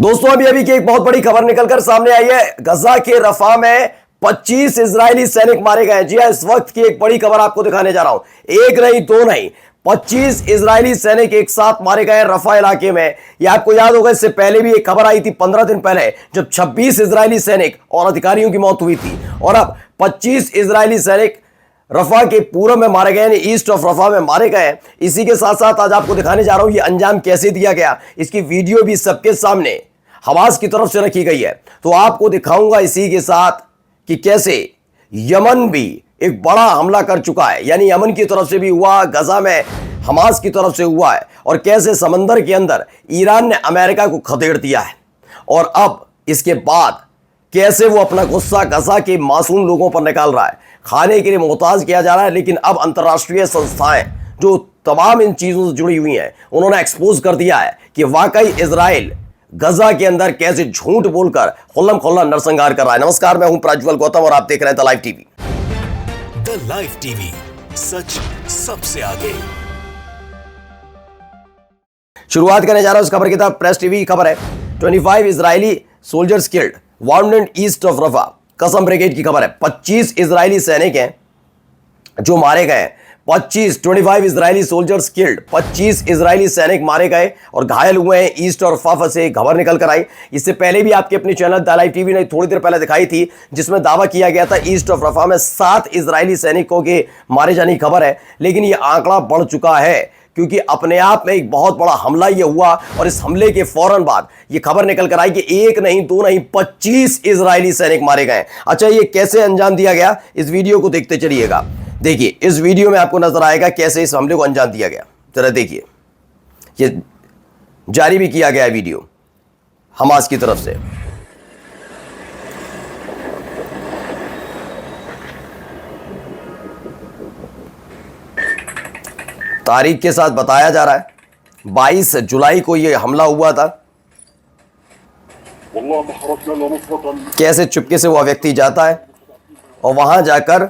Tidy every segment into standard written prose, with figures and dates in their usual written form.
दोस्तों अभी की एक बहुत बड़ी खबर निकलकर सामने आई है। गजा के रफा में 25 इजरायली सैनिक मारे गए। जी हां, इस वक्त की एक बड़ी खबर आपको दिखाने जा रहा हूं। एक नहीं, दो नहीं, 25 इजरायली सैनिक एक साथ मारे गए रफा इलाके में। यह आपको याद होगा, इससे पहले भी एक खबर आई थी 15 दिन पहले, जब 26 इजरायली सैनिक और अधिकारियों की मौत हुई थी। और अब 25 इजरायली सैनिक रफा के पूर्व में मारे गए, ईस्ट ऑफ रफा में मारे गए। इसी के साथ साथ आज आपको दिखाने जा रहा हूं ये अंजाम कैसे दिया गया। इसकी वीडियो भी सबके सामने हमास की तरफ से रखी गई है, तो आपको दिखाऊंगा इसी के साथ कि कैसे यमन भी एक बड़ा हमला कर चुका है। यानी यमन की तरफ से भी हुआ, गजा में हमास की तरफ से हुआ है, और कैसे समंदर के अंदर ईरान ने अमेरिका को खदेड़ दिया है। और अब इसके बाद कैसे वो अपना गुस्सा गजा के मासूम लोगों पर निकाल रहा है। खाने के लिए मोहताज किया जा रहा है, लेकिन अब अंतर्राष्ट्रीय संस्थाएं जो तमाम इन चीजों से जुड़ी हुई हैं, उन्होंने एक्सपोज कर दिया है कि वाकई इजराइल गजा के अंदर कैसे झूठ बोलकर खुल्लम खुल्ला नरसंहार कर रहा है। नमस्कार, मैं हूं प्रज्वल गौतम और आप देख रहे हैं the live TV. The live TV, सच सबसे आगे। शुरुआत करने जा रहा हूं इस खबर की तरफ। प्रेस टीवी की खबर है, 25 Israeli soldiers killed wounded east of Rafah. Qassam brigade की खबर है, 25 इजरायली सैनिक हैं जो मारे गए। 25 इजरायली सोल्जर्स किल्ड, 25 इजरायली सैनिक मारे गए और घायल हुए हैं ईस्ट और रफा से। खबर निकल कर आई। इससे पहले भी आपके अपने चैनल द लाइव टीवी ने थोड़ी देर पहले दिखाई थी, जिसमें दावा किया गया था ईस्ट ऑफ रफा में 7 इजरायली सैनिकों के मारे जाने की खबर है। लेकिन यह आंकड़ा बढ़ चुका है, क्योंकि अपने आप में एक बहुत बड़ा हमला यह हुआ, और इस हमले के फौरन बाद यह खबर निकल कर आई कि एक नहीं, दो नहीं, 25 इजरायली सैनिक मारे गए। अच्छा, ये कैसे अंजाम दिया गया, इस वीडियो को देखते चलिएगा। देखिए, इस वीडियो में आपको नजर आएगा कैसे इस हमले को अंजाम दिया गया। जरा देखिए, ये जारी भी किया गया है वीडियो हमास की तरफ से। तारीख के साथ बताया जा रहा है 22 जुलाई को यह हमला हुआ था। कैसे चुपके से वह व्यक्ति जाता है और वहां जाकर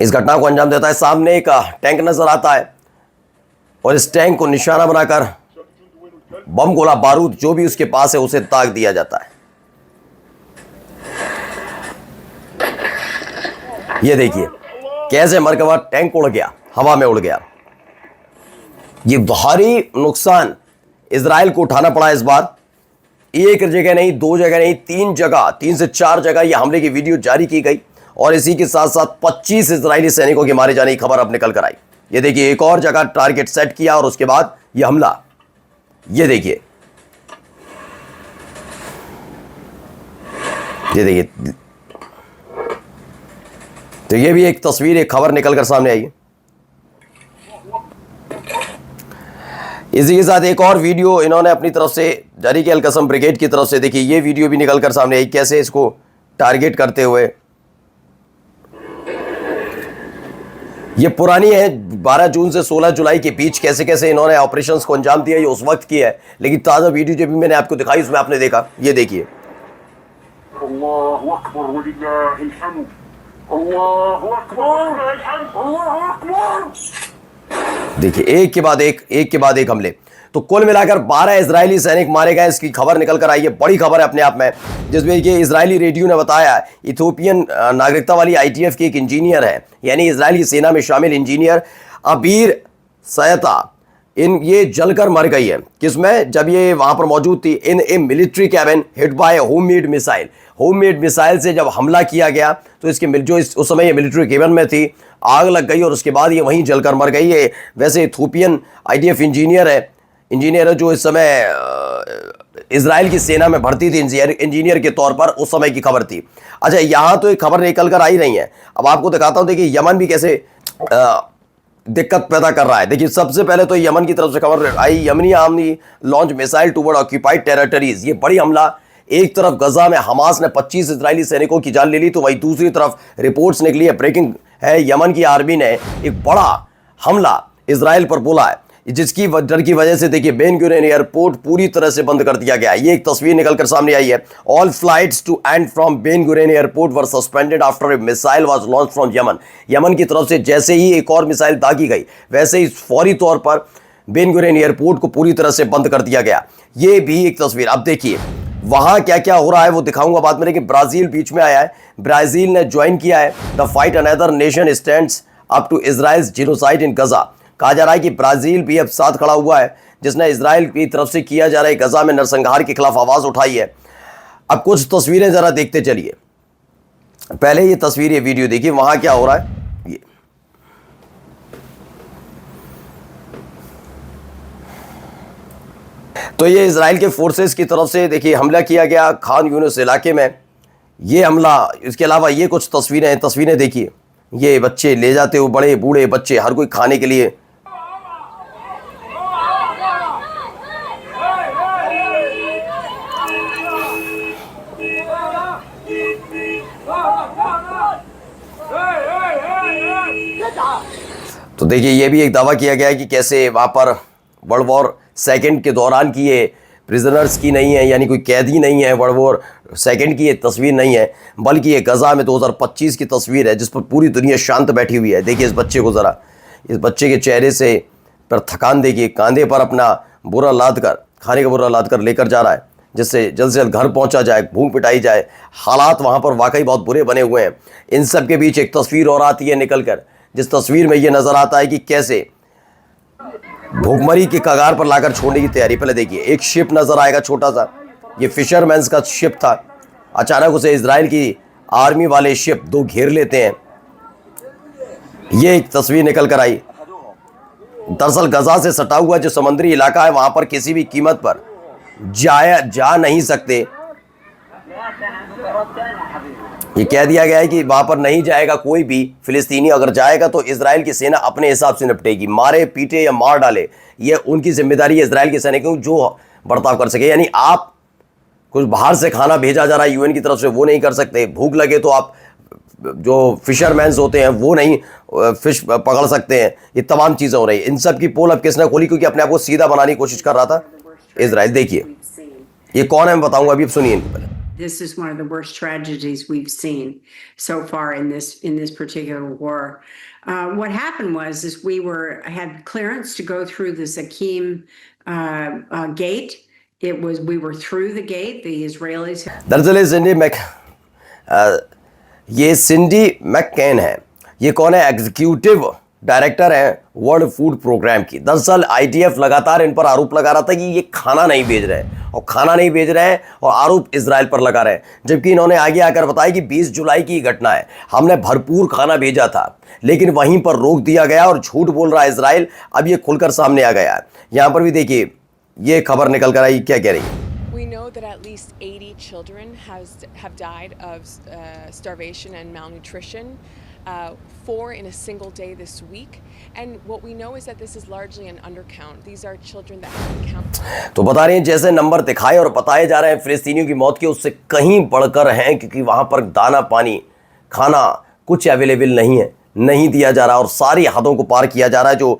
इस घटना को अंजाम देता है। सामने एक टैंक नजर आता है और इस टैंक को निशाना बनाकर बम गोला बारूद जो भी उसके पास है उसे दाग दिया जाता है। यह देखिए कैसे मरकबा टैंक उड़ गया, हवा में उड़ गया। ये भारी नुकसान इजराइल को उठाना पड़ा इस बार। एक जगह नहीं, दो जगह नहीं, 3 जगह, 3 से 4 जगह ये हमले की वीडियो जारी की गई। और इसी के साथ साथ 25 इजरायली सैनिकों के मारे जाने की खबर अब निकल कर आई। ये देखिए, एक और जगह टारगेट सेट किया और उसके बाद ये हमला। ये देखिए, ये देखिए, तो ये भी एक तस्वीर, एक खबर निकल कर सामने आई है। इसी के साथ एक और वीडियो इन्होंने अपनी तरफ से जारी किया, अलकसम ब्रिगेड की तरफ से। देखिए, ये वीडियो भी निकल कर सामने आई, कैसे इसको टारगेट करते हुए। ये पुरानी है, 12 जून से 16 जुलाई के बीच कैसे कैसे इन्होंने ऑपरेशंस को अंजाम दिया, ये उस वक्त की है। लेकिन ताज़ा वीडियो जो भी मैंने आपको दिखाई उसमें आपने देखा, ये देखिए। अल्लाहु अकबर वलिल्लाहिल हम्द, अल्लाहु अकबर, अल्लाहु अकबर। देखिए, एक के बाद एक हमले। तो कुल मिलाकर 12 इजरायली सैनिक मारे गए, इसकी खबर निकल कर आई है। बड़ी खबर है अपने आप में, जिसमें कि इजरायली रेडियो ने बताया, इथियोपियन नागरिकता वाली ITF के एक इंजीनियर है, यानी इजरायली सेना में शामिल इंजीनियर अबीर सयता, ये जलकर मर गई है। किसमें? जब ये वहां पर मौजूद थी, in a military cabin hit by homemade missile. Homemade missile से जब हमला किया गया तो इसके जो उस समय ये मिलिट्री केबिन में थी, आग लग गई और उसके बाद ये वहीं जलकर मर गई है। वैसे इथियोपियन IDF इंजीनियर है जो इस समय इजराइल की सेना में भर्ती थी इंजीनियर के तौर पर, उस समय की खबर थी। अच्छा, यहाँ तो एक खबर निकल कर आई रही है, अब आपको दिखाता हूँ। देखिए, यमन भी कैसे दिक्कत पैदा कर रहा है। देखिए, सबसे पहले तो यमन की तरफ से खबर आई, Yemeni army launch missile toward occupied territories. ये बड़ी हमला। एक तरफ गजा में हमास ने 25 इजरायली सैनिकों की जान ले ली, तो वहीं दूसरी तरफ रिपोर्ट्स निकली है, ब्रेकिंग है, यमन की आर्मी ने एक बड़ा हमला इजराइल पर बोला है। जिसकी डर की वजह से देखिए बेन गुरियन एयरपोर्ट पूरी तरह से बंद कर दिया गया। ये एक तस्वीर निकलकर सामने आई है। All flights to and from Ben Gurion airport were suspended after a missile was launch from Yemen. Yemen की तरफ से जैसे ही एक और मिसाइल दागी गई वैसे ही फौरी तौर पर बेन गुरियन एयरपोर्ट को पूरी तरह से बंद कर दिया गया। ये भी एक तस्वीर। अब देखिए वहां क्या क्या हो रहा है वो दिखाऊंगा बाद में, लेकिन ब्राजील बीच में आया है। ब्राजील ने ज्वाइन किया है the fight another nation stands up to Israel's genocide in Gaza. कहा जा रहा है कि ब्राजील भी अब साथ खड़ा हुआ है, जिसने इजराइल की तरफ से किया जा रहा है गजा में नरसंहार के खिलाफ आवाज उठाई है। अब कुछ तस्वीरें जरा देखते चलिए। पहले ये तस्वीर, ये वीडियो देखिए वहां क्या हो रहा है। ये तो ये इजराइल के फोर्सेस की तरफ से देखिए हमला किया गया खान यूनिस इलाके में, ये हमला। इसके अलावा ये कुछ तस्वीरें देखिए। ये बच्चे ले जाते हुए, बड़े बूढ़े बच्चे, हर कोई खाने के लिए। तो देखिए ये भी एक दावा किया गया है कि कैसे वहां पर वर्ल्ड वॉर सेकेंड के दौरान की ये प्रिजनर्स की नहीं है, यानी कोई कैदी नहीं है, वर्ल्ड वॉर सेकेंड की ये तस्वीर नहीं है, बल्कि ये गजा में 2025 की तस्वीर है जिस पर पूरी दुनिया शांत बैठी हुई है। देखिए इस बच्चे को ज़रा, इस बच्चे के चेहरे से पर थकान देखिए, कंधे पर अपना बुरा लाद कर, खाने का बुरा लाद कर लेकर जा रहा है, जिससे जल्द से जल्द घर पहुंचा जाए, भूख मिटाई जाए। हालात वहाँ पर वाकई बहुत बुरे बने हुए हैं। इन सब के बीच एक तस्वीर और आती है निकल कर, जिस तस्वीर में ये नज़र आता है कि कैसे भूखमरी के कगार पर लाकर छोड़ने की तैयारी। पहले देखिए एक शिप नजर आएगा छोटा सा, ये फिशरमैन्स का शिप था। अचानक उसे इजराइल की आर्मी वाले शिप दो घेर लेते हैं। ये एक तस्वीर निकल कर आई। दरअसल गजा से सटा हुआ जो समुद्री इलाका है वहां पर किसी भी कीमत पर जा नहीं सकते। ये कह दिया गया है कि वहां पर नहीं जाएगा कोई भी फिलिस्तीनी। अगर जाएगा तो इजराइल की सेना अपने हिसाब से निपटेगी, मारे पीटे या मार डाले, ये उनकी जिम्मेदारी है इजराइल की सैनिकों जो बर्ताव कर सके। यानी आप कुछ बाहर से खाना भेजा जा रहा है यूएन की तरफ से, वो नहीं कर सकते। भूख लगे तो आप जो फिशरमैन्स होते हैं वो नहीं फिश पकड़ सकते हैं। ये तमाम चीज़ें हो रही है। इन सब की पोल अब किसने खोली? क्योंकि अपने आप को सीधा बनाने की कोशिश कर रहा था इजराइल। देखिए ये कौन है मैं बताऊंगा अभी, अब सुनिए इनको पहले। This is one of the worst tragedies we've seen so far in this particular war. What happened was we had clearance to go through the Zakim gate. We were through the gate. The Israelis. दरअसल ये सिंडी McCain है। ये कौन है? Executive director है world food programme की। दरअसल IDF लगातार इन पर आरोप लगा रहा था कि ये खाना नहीं भेज रहे हैं, और खाना नहीं भेज रहे हैं और आरोप इजराइल पर लगा रहे हैं। जबकि इन्होंने आगे आकर बताया कि 20 जुलाई की घटना है, हमने भरपूर खाना भेजा था, लेकिन वहीं पर रोक दिया गया और झूठ बोल रहा है इजराइल। अब ये खुलकर सामने आ गया है। यहाँ पर भी देखिए ये खबर निकल कर आई, क्या कह रही है। We know that at least 80 children have died of starvation and malnutrition, 4 in a single day this week. And what we know is that this is largely an undercount. These are children that have been counted. तो बता रहे हैं जैसे number दिखाए और बताए जा रहे हैं फिलिस्तीनियों की मौत के, उससे कहीं बढ़कर हैं, क्योंकि वहां पर दाना पानी खाना कुछ अवेलेबल नहीं है, नहीं दिया जा रहा और सारी हदों को पार किया जा रहा है, जो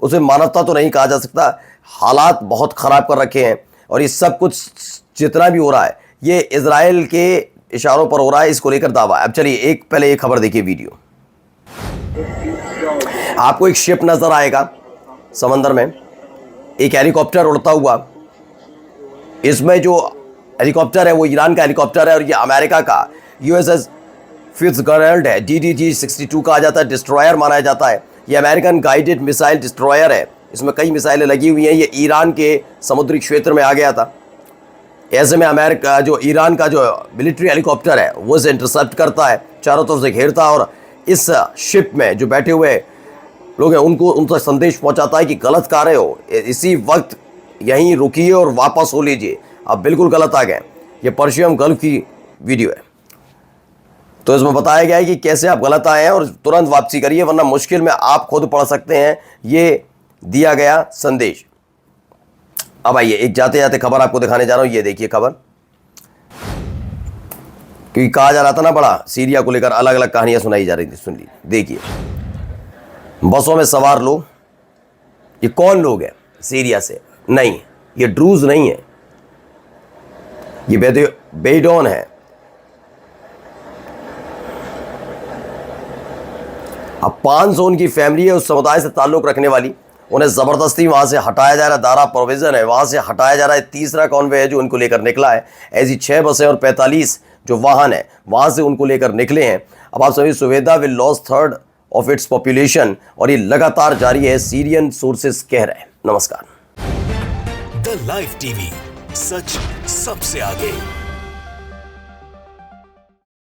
उसे मानवता तो नहीं कहा जा सकता। हालात बहुत ख़राब कर रखे हैं और ये सब कुछ जितना भी हो रहा है ये इजराइल के इशारों पर हो रहा है, इसको लेकर दावा है। अब चलिए पहले एक खबर देखिए वीडियो। आपको एक शिप नजर आएगा समंदर में, एक हेलीकॉप्टर उड़ता हुआ। इसमें जो हेलीकॉप्टर है वो ईरान का हेलीकॉप्टर है और ये अमेरिका का यूएसएस फिट्जगेराल्ड है। DDG 62 कहा जाता है, डिस्ट्रॉयर माना जाता है। ये अमेरिकन गाइडेड मिसाइल डिस्ट्रॉयर है, इसमें कई मिसाइलें लगी हुई हैं। ये ईरान के समुद्री क्षेत्र में आ गया था। ऐसे में अमेरिका जो ईरान का जो मिलिट्री हेलीकॉप्टर है वो इसे इंटरसेप्ट करता है, चारों तरफ से घेरता है और इस शिप में जो बैठे हुए लोग हैं उनको उनसे संदेश पहुंचाता है कि गलत कार्य हो, इसी वक्त यहीं रुकिए और वापस हो लीजिए, अब बिल्कुल गलत आ गए। ये पर्शियन गल्फ की वीडियो है। तो इसमें बताया गया है कि कैसे आप गलत आए हैं और तुरंत वापसी करिए वरना मुश्किल में आप खुद पढ़ सकते हैं, ये दिया गया संदेश। अब आइए एक जाते जाते खबर आपको दिखाने जा रहा हूं। ये देखिए खबर, क्योंकि कहा जा रहा था ना बड़ा सीरिया को लेकर अलग अलग कहानियां सुनाई जा रही थी। सुन ली, देखिए बसों में सवार लोग ये कौन लोग हैं सीरिया से? नहीं, ये ड्रूज नहीं है, ये बेडौन है। अब 500 उनकी फैमिली है उस समुदाय से ताल्लुक रखने वाली, उन्हें ज़बरदस्ती वहाँ से हटाया जा रहा है। दारा प्रोविज़न है, वहाँ से हटाया जा रहा है। तीसरा कॉन्वे है जो उनको लेकर निकला है। ऐसी 6 बसें और 45 जो वाहन है वहाँ से उनको लेकर निकले हैं। अब आप सभी, Suveda will loss 1/3 of its population, और ये लगातार जारी है, सीरियन सोर्सेस कह रहे हैं। नमस्कार। द लाइव टीवी, सच सबसे आगे।